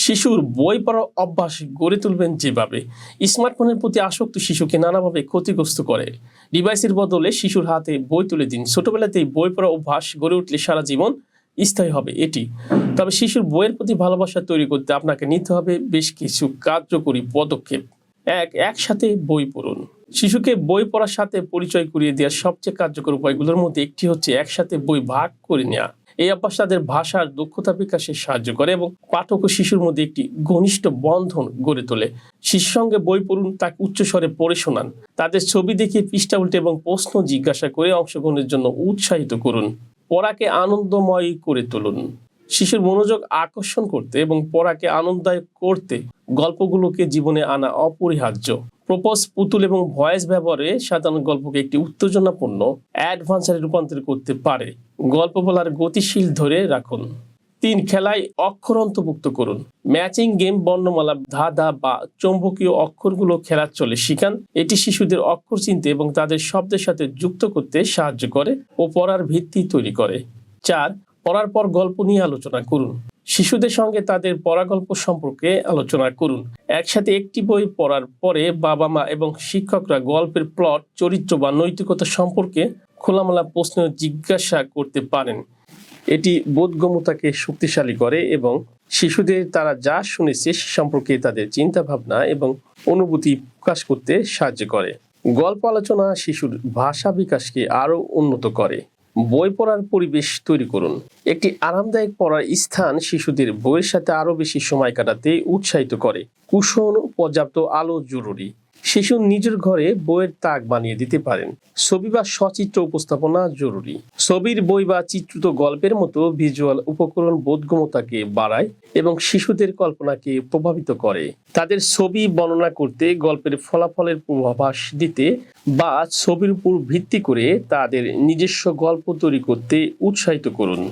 শিশুর বই পড়ার অভ্যাস গড়ে তুলবেন যেভাবে। স্মার্টফোনের প্রতি আসক্তি শিশুকে নানাভাবে ক্ষতিগ্রস্ত করে। ডিভাইসের বদলে শিশুর হাতে বই তুলে দিন। ছোটবেলাতেই বই পড়ার অভ্যাস গড়ে উঠলে সারা জীবন স্থায়ী হবে এটি। তবে শিশুর বইয়ের প্রতি ভালোবাসা তৈরি করতে আপনাকে নিতে হবে বেশ কিছু কার্যকরী পদক্ষেপ। একসাথে বই পড়ুন। শিশুকে বই পড়ার সাথে পরিচয় করিয়ে দেওয়ার সবচেয়ে কার্যকর উপায়গুলোর মধ্যে একটি হচ্ছে একসাথে বই ভাগ করে নেওয়া। এই অভ্যাস তাদের ভাষার দক্ষতা বিকাশে সাহায্য করে এবং পাঠক ও শিশুর মধ্যে একটি ঘনিষ্ঠ বন্ধন গড়ে তোলে। শিশুর সঙ্গে বই পড়ুন, তাকে উচ্চস্বরে পড়ে শোনান, তাদের ছবি দেখিয়ে পৃষ্ঠা উল্টে এবং প্রশ্ন জিজ্ঞাসা করে অংশগ্রহণের জন্য উৎসাহিত করুন। পড়াকে আনন্দময় করে তুলুন। শিশুর মনোযোগ আকর্ষণ করতে এবং পড়াকে আনন্দদায়ক করতে গল্পগুলোকে জীবনে আনা অপরিহার্য। প্রপোজ, পুতুল এবং ভয়েস ব্যবহারে সাধারণ গল্পকে একটি উত্তেজনাপূর্ণ অ্যাডভেঞ্চারে রূপান্তর করতে পারে। গল্প বলার গতিশীল ধরে রাখুন। 3. খেলায় অক্ষর অন্তর্ভুক্ত করুন। ম্যাচিং গেম, বর্ণমালা, ধাঁধা বা চৌম্বকীয় অক্ষরগুলো খেলার চলে শিখান। এটি শিশুদের অক্ষর চিনতে এবং তাদের শব্দের সাথে যুক্ত করতে সাহায্য করে ও পড়ার ভিত্তি তৈরি করে। 4. পড়ার পর গল্প নিয়ে আলোচনা করুন। শিশুদের সঙ্গে তাদের পড়া গল্প সম্পর্কে আলোচনা করুন। একসাথে একটি বই পড়ার পরে বাবা মা এবং শিক্ষকরা গল্পের প্লট, চরিত্র বা নৈতিকতা সম্পর্কে খোলামেলা প্রশ্ন জিজ্ঞাসা করতে পারেন। এটি বোধগম্যতাকে শক্তিশালী করে এবং শিশুদের তারা যা শুনেছে সে সম্পর্কে তাদের চিন্তা ভাবনা এবং অনুভূতি প্রকাশ করতে সাহায্য করে। গল্প আলোচনা শিশুর ভাষা বিকাশকে আরও উন্নত করে। বই পড়ার পরিবেশ তৈরি করুন। একটি আরামদায়ক পড়ার স্থান শিশুদের বইয়ের সাথে আরও বেশি সময় কাটাতে উৎসাহিত করে। কুশন, পর্যাপ্ত আলো জরুরি। শিশু নিজের ঘরে বইয়ের তাক বানিয়ে দিতে পারেন। ছবি বা সচিত্র উপস্থাপনা জরুরি। ছবির বই বা চিত্রিত গল্পের মতো ভিজুয়াল উপকরণ বোধগম্যতাকে বাড়ায় এবং শিশুদের কল্পনাকে প্রভাবিত করে। তাদের ছবি বর্ণনা করতে, গল্পের ফলাফলের পূর্বাভাস দিতে বা ছবির উপর ভিত্তি করে তাদের নিজস্ব গল্প তৈরি করতে উৎসাহিত করুন।